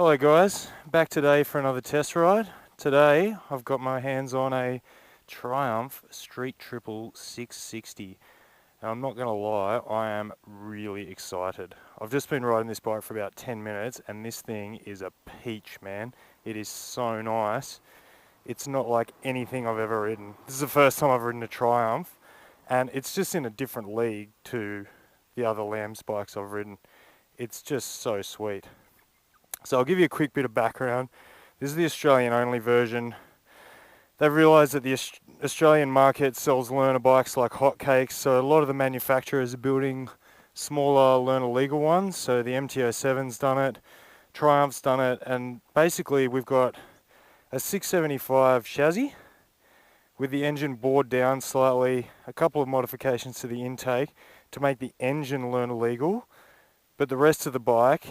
Hello guys, back today for another test ride. Today I've got my hands on a Triumph Street Triple 660. Now I'm not going to lie, I am really excited. I've just been riding this bike for about 10 minutes and this thing is a peach, man. It is so nice. It's not like anything I've ever ridden. This is the first time I've ridden a Triumph and it's just in a different league to the other Lambs bikes I've ridden. It's just so sweet. So I'll give you a quick bit of background. This is the Australian only version. They've realised that the Australian market sells learner bikes like hotcakes, so a lot of the manufacturers are building smaller learner legal ones. So the MT-07's done it, Triumph's done it, and basically we've got a 675 chassis with the engine bored down slightly, a couple of modifications to the intake to make the engine learner legal, but the rest of the bike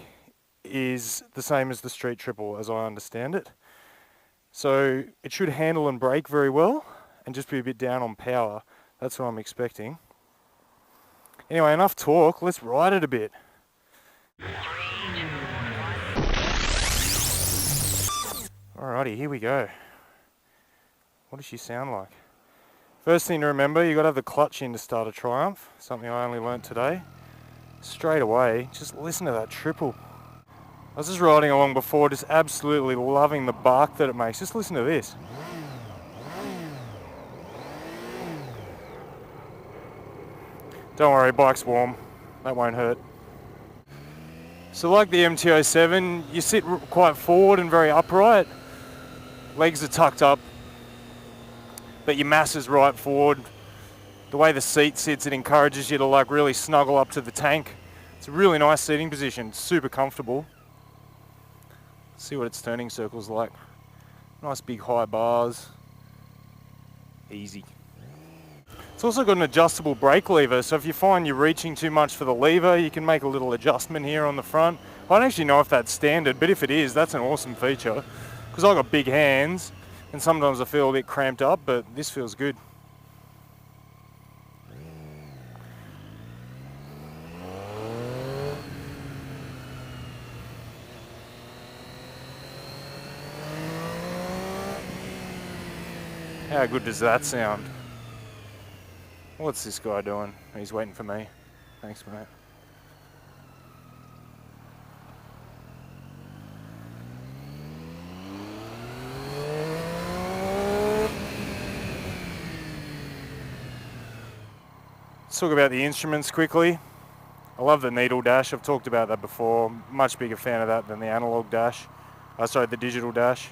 is the same as the Street Triple as I understand it. So it should handle and brake very well and just be a bit down on power. That's what I'm expecting. Anyway, enough talk, let's ride it a bit. Alrighty, here we go. What does she sound like? First thing to remember, you've got to have the clutch in to start a Triumph, something I only learnt today. Straight away, just listen to that triple. I was just riding along before, just absolutely loving the bark that it makes. Just listen to this. Don't worry, bike's warm. That won't hurt. So like the MT-07, you sit quite forward and very upright. Legs are tucked up, but your mass is right forward. The way the seat sits, it encourages you to like really snuggle up to the tank. It's a really nice seating position, super comfortable. See what its turning circle's like. Nice big high bars. Easy. It's also got an adjustable brake lever, so if you find you're reaching too much for the lever, you can make a little adjustment here on the front. I don't actually know if that's standard, but if it is, that's an awesome feature. Because I've got big hands, and sometimes I feel a bit cramped up, but this feels good. How good does that sound? What's this guy doing? He's waiting for me. Thanks, mate. Let's talk about the instruments quickly. I love the needle dash. I've talked about that before. Much bigger fan of that than the analog dash. Sorry, the digital dash.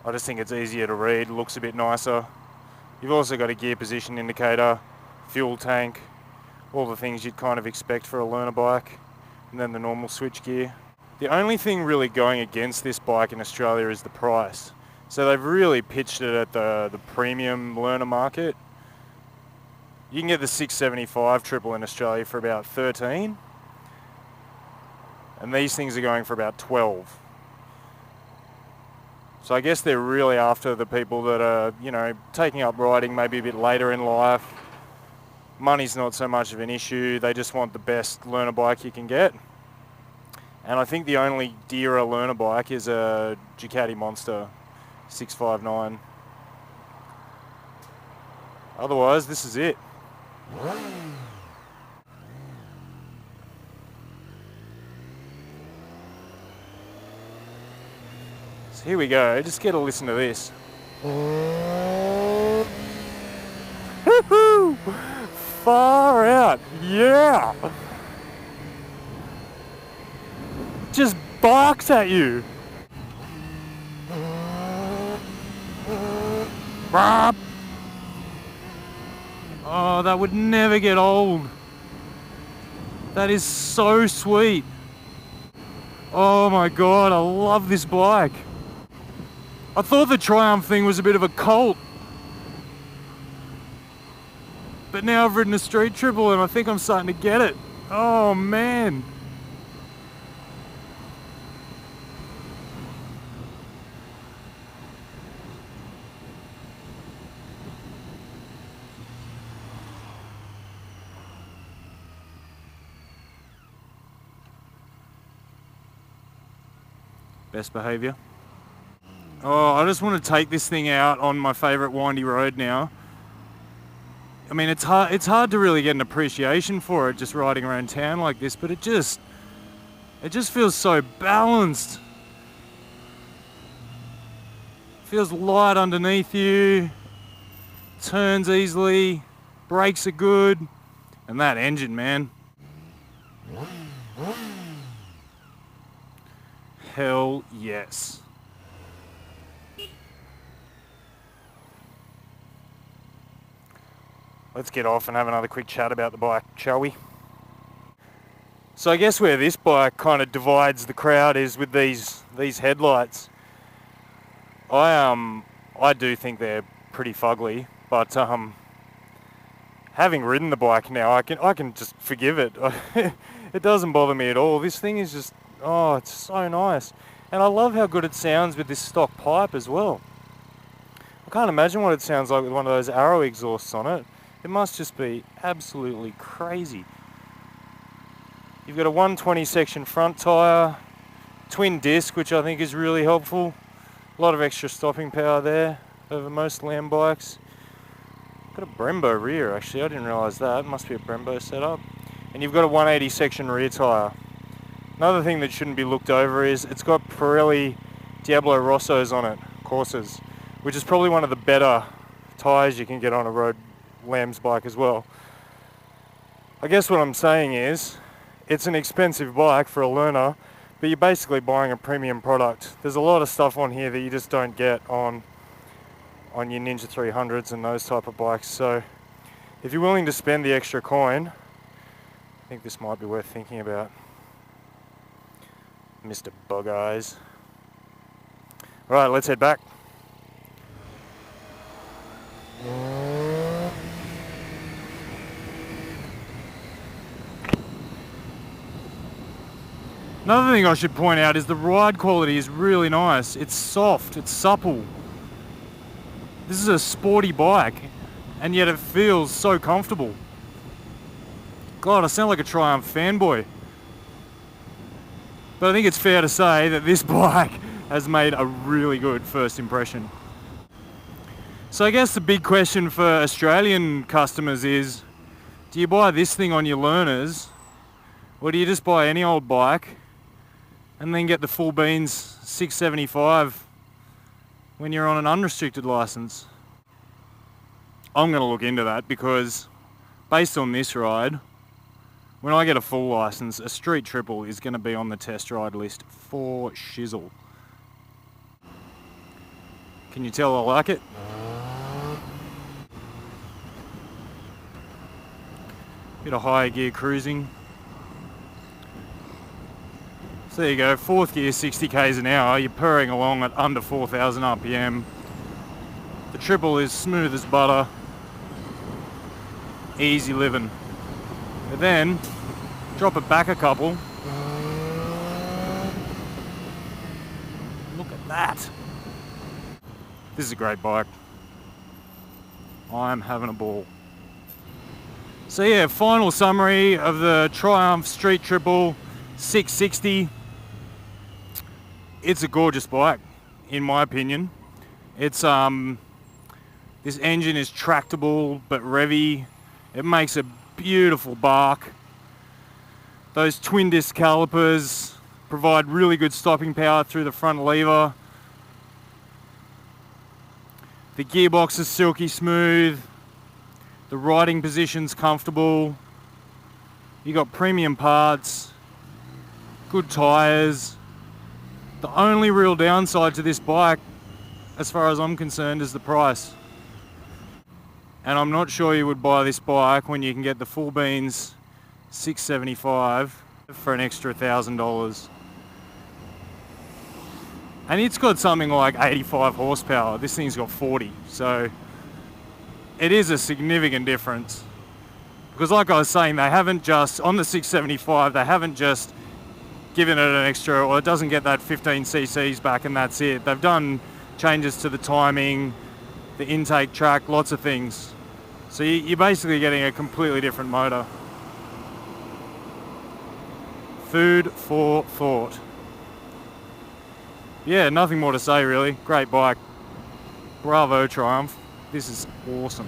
I just think it's easier to read, looks a bit nicer. You've also got a gear position indicator, fuel tank, all the things you'd kind of expect for a learner bike, and then the normal switch gear. The only thing really going against this bike in Australia is the price. So they've really pitched it at the premium learner market. You can get the 675 triple in Australia for about 13, and these things are going for about 12. So I guess they're really after the people that are, you know, taking up riding maybe a bit later in life. Money's not so much of an issue. They just want the best learner bike you can get. And I think the only dearer learner bike is a Ducati Monster 659. Otherwise, this is it. So here we go, just get a listen to this. Woohoo! Far out, yeah! Just barks at you. Oh, that would never get old. That is so sweet. Oh my god, I love this bike. I thought the Triumph thing was a bit of a cult. But now I've ridden a Street Triple and I think I'm starting to get it. Oh man. Best behaviour. Oh, I just want to take this thing out on my favourite windy road now. I mean, it's hard to really get an appreciation for it just riding around town like this, but it just feels so balanced. Feels light underneath you, turns easily, brakes are good, and that engine, man. Hell yes. Let's get off and have another quick chat about the bike, shall we? So I guess where this bike kind of divides the crowd is with these headlights. I do think they're pretty fugly, but having ridden the bike now, I can just forgive it. It doesn't bother me at all. This thing is just, oh, it's so nice. And I love how good it sounds with this stock pipe as well. I can't imagine what it sounds like with one of those Arrow exhausts on it. It must just be absolutely crazy. You've got a 120 section front tyre, twin disc, which I think is really helpful. A lot of extra stopping power there over most Lamb bikes. Got a Brembo rear actually, I didn't realise that. It must be a Brembo setup. And you've got a 180 section rear tyre. Another thing that shouldn't be looked over is it's got Pirelli Diablo Rossos on it, Corsas, which is probably one of the better tyres you can get on a road Lamb's bike as well. I guess what I'm saying is, it's an expensive bike for a learner, but you're basically buying a premium product. There's a lot of stuff on here that you just don't get on your Ninja 300s and those type of bikes. So if you're willing to spend the extra coin, I think this might be worth thinking about. Mr. Bug Eyes. Alright, let's head back. Another thing I should point out is the ride quality is really nice. It's soft, it's supple. This is a sporty bike, and yet it feels so comfortable. God, I sound like a Triumph fanboy. But I think it's fair to say that this bike has made a really good first impression. So I guess the big question for Australian customers is, do you buy this thing on your learners, or do you just buy any old bike and then get the full beans 675 when you're on an unrestricted license? I'm going to look into that because based on this ride, when I get a full license, a street triple is going to be on the test ride list for shizzle. Can you tell I like it? Bit of higher gear cruising. So there you go, fourth gear, 60 k's an hour, you're purring along at under 4,000 RPM. The triple is smooth as butter. Easy living. But then, drop it back a couple. Look at that. This is a great bike. I'm having a ball. So yeah, final summary of the Triumph Street Triple 660. It's a gorgeous bike, in my opinion. It's this engine is tractable but revvy. It makes a beautiful bark. Those twin disc calipers provide really good stopping power through the front lever. The gearbox is silky smooth. The riding position's comfortable. You got premium parts, good tyres. The only real downside to this bike, as far as I'm concerned, is the price. And I'm not sure you would buy this bike when you can get the full beans 675 for an extra $1,000. And it's got something like 85 horsepower. This thing's got 40, so it is a significant difference. Because like I was saying, they haven't just, on the 675, they haven't just given it an extra, or it doesn't get that 15 cc's back and that's it. They've done changes to the timing, the intake track, lots of things. So you're basically getting a completely different motor. Food for thought. Yeah, nothing more to say really. Great bike. Bravo Triumph. This is awesome.